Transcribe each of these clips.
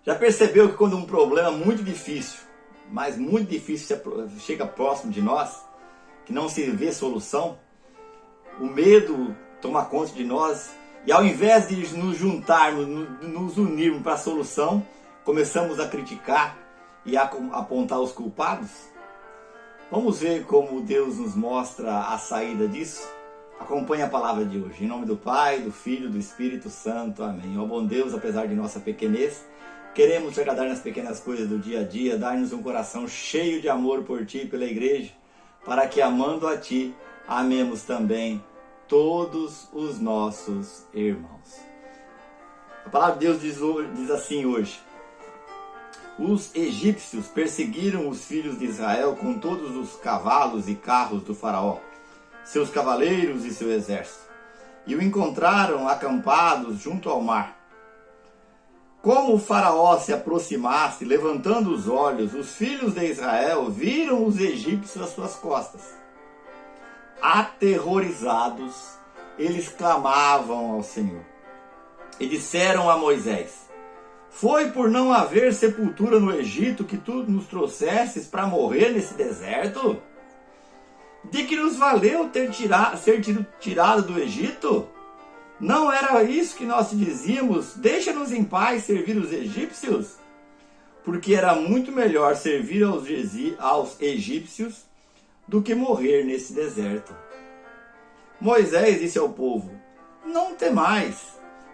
Já percebeu que quando um problema muito difícil, mas muito difícil, chega próximo de nós, que não se vê solução, o medo toma conta de nós e ao invés de nos juntarmos, nos unirmos para a solução, começamos a criticar e a apontar os culpados? Vamos ver como Deus nos mostra a saída disso? Acompanhe a palavra de hoje. Em nome do Pai, do Filho e do Espírito Santo. Amém. Ó bom Deus, apesar de nossa pequenez, queremos te agradar nas pequenas coisas do dia a dia, dar-nos um coração cheio de amor por Ti e pela igreja, para que, amando a Ti, amemos também todos os nossos irmãos. A palavra de Deus diz assim hoje: os egípcios perseguiram os filhos de Israel com todos os cavalos e carros do faraó, seus cavaleiros e seu exército, e o encontraram acampados junto ao mar. Como o faraó se aproximasse, levantando os olhos, os filhos de Israel viram os egípcios às suas costas. Aterrorizados, eles clamavam ao Senhor e disseram a Moisés: foi por não haver sepultura no Egito que tu nos trouxestes para morrer nesse deserto? De que nos valeu ser tirado do Egito? Não era isso que nós te dizíamos? Deixa-nos em paz servir os egípcios? Porque era muito melhor servir aos egípcios do que morrer nesse deserto. Moisés disse ao povo: não temais,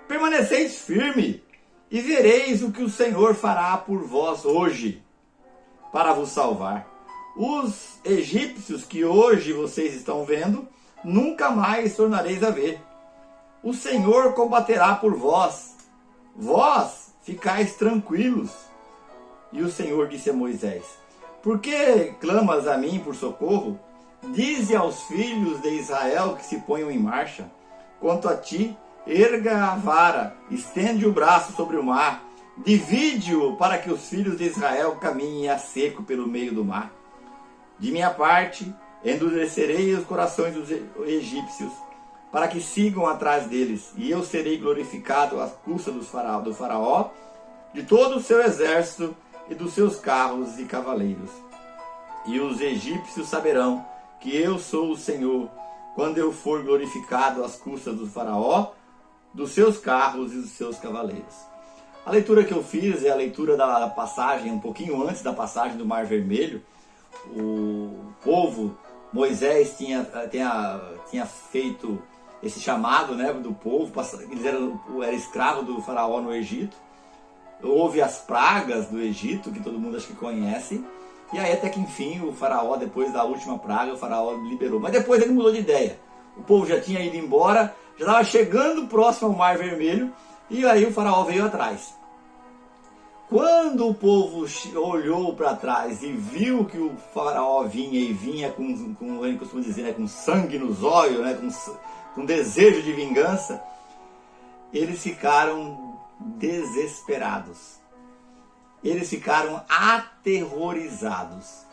permaneceis firme, e vereis o que o Senhor fará por vós hoje, para vos salvar. Os egípcios que hoje vocês estão vendo, nunca mais tornareis a ver. O Senhor combaterá por vós, vós ficais tranquilos. E o Senhor disse a Moisés: por que clamas a mim por socorro? Dize aos filhos de Israel que se ponham em marcha. Quanto a ti, erga a vara, estende o braço sobre o mar, divide-o para que os filhos de Israel caminhem a seco pelo meio do mar. De minha parte, endurecerei os corações dos egípcios, para que sigam atrás deles, e eu serei glorificado à custa do faraó, de todo o seu exército e dos seus carros e cavaleiros. E os egípcios saberão que eu sou o Senhor, quando eu for glorificado às custas do faraó, dos seus carros e dos seus cavaleiros. A leitura que eu fiz é a leitura da passagem, um pouquinho antes da passagem do Mar Vermelho. O povo, Moisés tinha feito esse chamado, né, do povo. Eles eram escravos do faraó no Egito. Houve as pragas do Egito, que todo mundo acho que conhece. E aí até que enfim o faraó, depois da última praga, o faraó liberou. Mas depois ele mudou de ideia. O povo já tinha ido embora, já estava chegando próximo ao Mar Vermelho, e aí o faraó veio atrás. Quando o povo olhou para trás e viu que o faraó vinha com ele costuma dizer, né, com sangue nos olhos, né, com desejo de vingança, eles ficaram desesperados. Eles ficaram aterrorizados.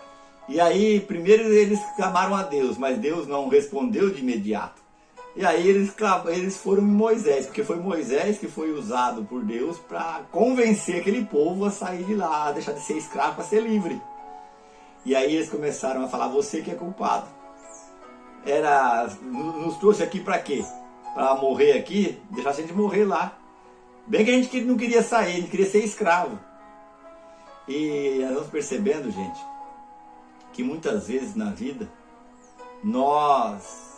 E aí, primeiro eles clamaram a Deus, mas Deus não respondeu de imediato. E aí eles foram em Moisés, porque foi Moisés que foi usado por Deus para convencer aquele povo a sair de lá, a deixar de ser escravo para ser livre. E aí eles começaram a falar: você que é culpado. Nos trouxe aqui para quê? Para morrer aqui? Deixar a gente morrer lá. Bem que a gente não queria sair, a gente queria ser escravo. E nós vamos percebendo, gente, que muitas vezes na vida nós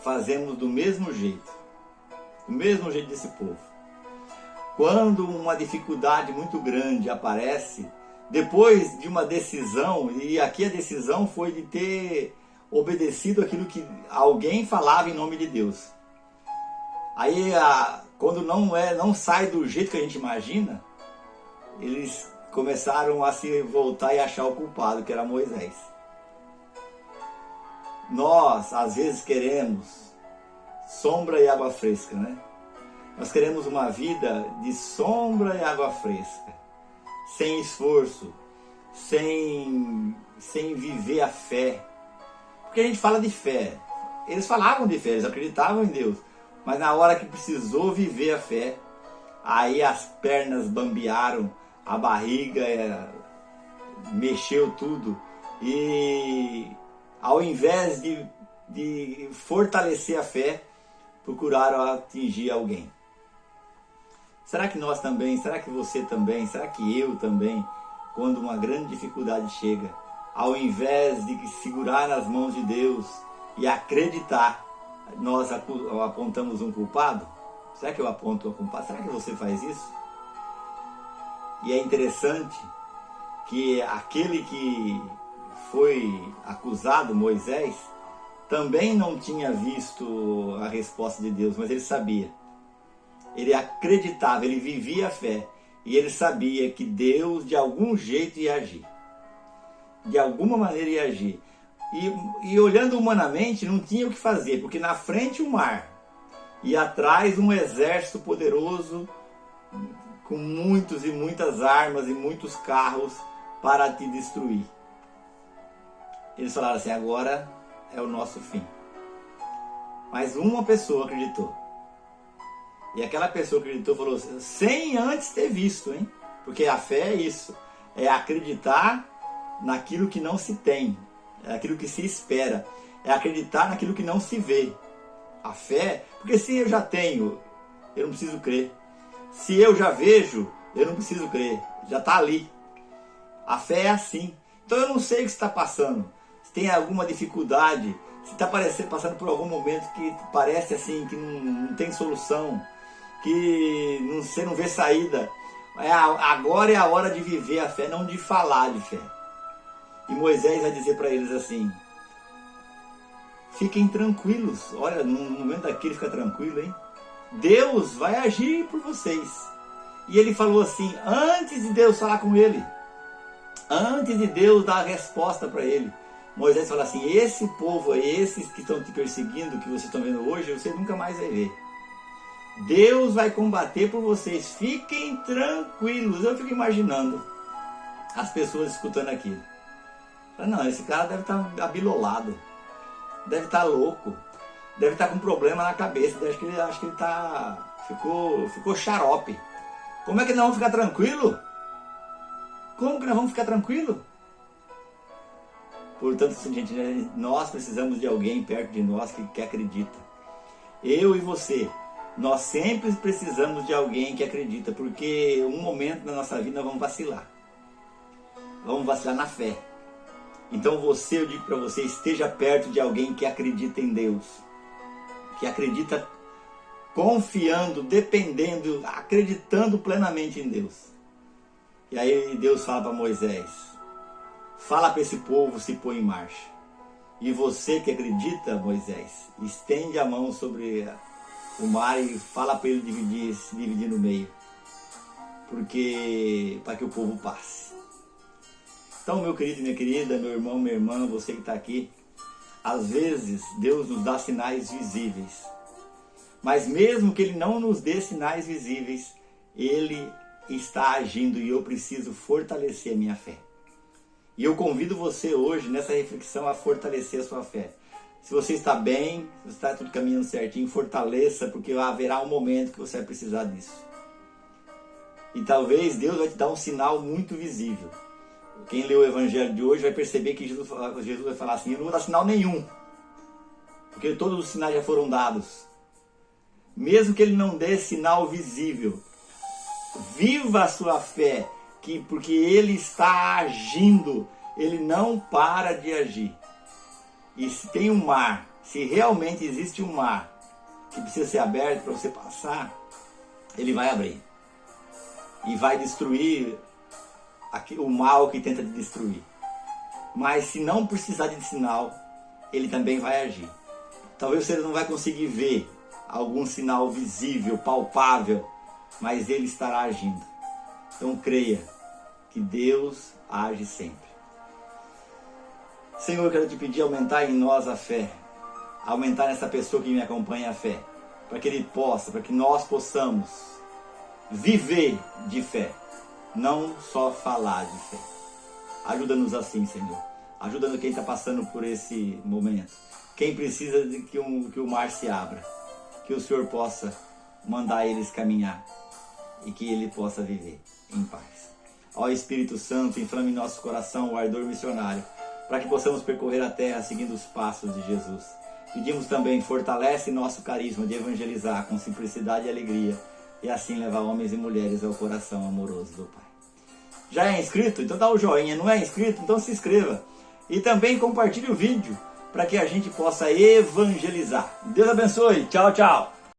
fazemos do mesmo jeito desse povo. Quando uma dificuldade muito grande aparece, depois de uma decisão, e aqui a decisão foi de ter obedecido aquilo que alguém falava em nome de Deus. Aí, quando não sai do jeito que a gente imagina, eles começaram a se voltar e achar o culpado, que era Moisés. Nós, às vezes, queremos sombra e água fresca, né? Nós queremos uma vida de sombra e água fresca, sem esforço, sem viver a fé. Porque a gente fala de fé. Eles falavam de fé, eles acreditavam em Deus. Mas na hora que precisou viver a fé, aí as pernas bambearam, a barriga mexeu tudo, e ao invés de fortalecer a fé, procuraram atingir alguém. Será que nós também, será que você também, será que eu também, quando uma grande dificuldade chega, ao invés de segurar nas mãos de Deus e acreditar, nós apontamos um culpado? Será que eu aponto um culpado? Será que você faz isso? E é interessante que aquele que foi acusado, Moisés, também não tinha visto a resposta de Deus, mas ele sabia. Ele acreditava, ele vivia a fé. E ele sabia que Deus de algum jeito ia agir. De alguma maneira ia agir. E olhando humanamente, não tinha o que fazer, porque na frente o mar, e atrás um exército poderoso, com muitos e muitas armas e muitos carros para te destruir. Eles falaram assim, agora é o nosso fim. Mas uma pessoa acreditou. E aquela pessoa que acreditou falou assim, sem antes ter visto, hein? Porque a fé é isso, é acreditar naquilo que não se tem, é aquilo que se espera, é acreditar naquilo que não se vê. A fé, porque se eu já tenho, eu não preciso crer. Se eu já vejo, eu não preciso crer, já está ali. A fé é assim. Então eu não sei o que você está passando, se tem alguma dificuldade, se está passando por algum momento que parece assim, que não tem solução, que você não vê saída. Agora é a hora de viver a fé, não de falar de fé. E Moisés vai dizer para eles assim, fiquem tranquilos. Olha, no momento daquele fica tranquilo, hein? Deus vai agir por vocês. E ele falou assim, antes de Deus falar com ele, antes de Deus dar a resposta para ele, Moisés fala assim, esse povo aí, esses que estão te perseguindo, que vocês estão vendo hoje, você nunca mais vai ver. Deus vai combater por vocês, fiquem tranquilos. Eu fico imaginando as pessoas escutando aquilo. Não, esse cara deve estar abilolado, deve estar louco, deve estar com problema na cabeça, acho que ele ficou xarope. Como é que nós vamos ficar tranquilo? Como que nós vamos ficar tranquilo? Portanto, gente, nós precisamos de alguém perto de nós que acredita. Eu e você, nós sempre precisamos de alguém que acredita, porque um momento na nossa vida nós vamos vacilar. Vamos vacilar na fé. Então eu digo para você, esteja perto de alguém que acredita em Deus. Que acredita confiando, dependendo, acreditando plenamente em Deus. E aí Deus fala para Moisés, fala para esse povo se pôr em marcha. E você que acredita, Moisés, estende a mão sobre o mar e fala para ele se dividir no meio. Para que o povo passe. Então, meu querido e minha querida, meu irmão, minha irmã, você que está aqui, às vezes Deus nos dá sinais visíveis. Mas mesmo que Ele não nos dê sinais visíveis, Ele está agindo e eu preciso fortalecer a minha fé. E eu convido você hoje, nessa reflexão, a fortalecer a sua fé. Se você está bem, se está tudo caminhando certinho, fortaleça, porque haverá um momento que você vai precisar disso. E talvez Deus vai te dar um sinal muito visível. Quem lê o Evangelho de hoje vai perceber que Jesus vai falar assim, eu não vou dar sinal nenhum, porque todos os sinais já foram dados. Mesmo que Ele não dê sinal visível, viva a sua fé, porque Ele está agindo, Ele não para de agir. E se tem um mar, se realmente existe um mar que precisa ser aberto para você passar, Ele vai abrir. E vai destruir o mal que tenta te destruir. Mas se não precisar de sinal, Ele também vai agir. Talvez você não vai conseguir ver algum sinal visível, palpável, mas Ele estará agindo. Então creia que Deus age sempre. Senhor, eu quero te pedir aumentar em nós a fé, aumentar nessa pessoa que me acompanha a fé, para que nós possamos viver de fé, não só falar de fé. Ajuda-nos assim, Senhor. Ajuda-nos quem está passando por esse momento. Quem precisa de que o mar se abra, que o Senhor possa mandar eles caminhar. e que ele possa viver em paz. Ó Espírito Santo, inflame em nosso coração o ardor missionário, para que possamos percorrer a terra seguindo os passos de Jesus. Pedimos também, fortalece nosso carisma de evangelizar com simplicidade e alegria, e assim levar homens e mulheres ao coração amoroso do Pai. Já é inscrito? Então dá o joinha. Não é inscrito? Então se inscreva. E também compartilhe o vídeo, para que a gente possa evangelizar. Deus abençoe. Tchau, tchau.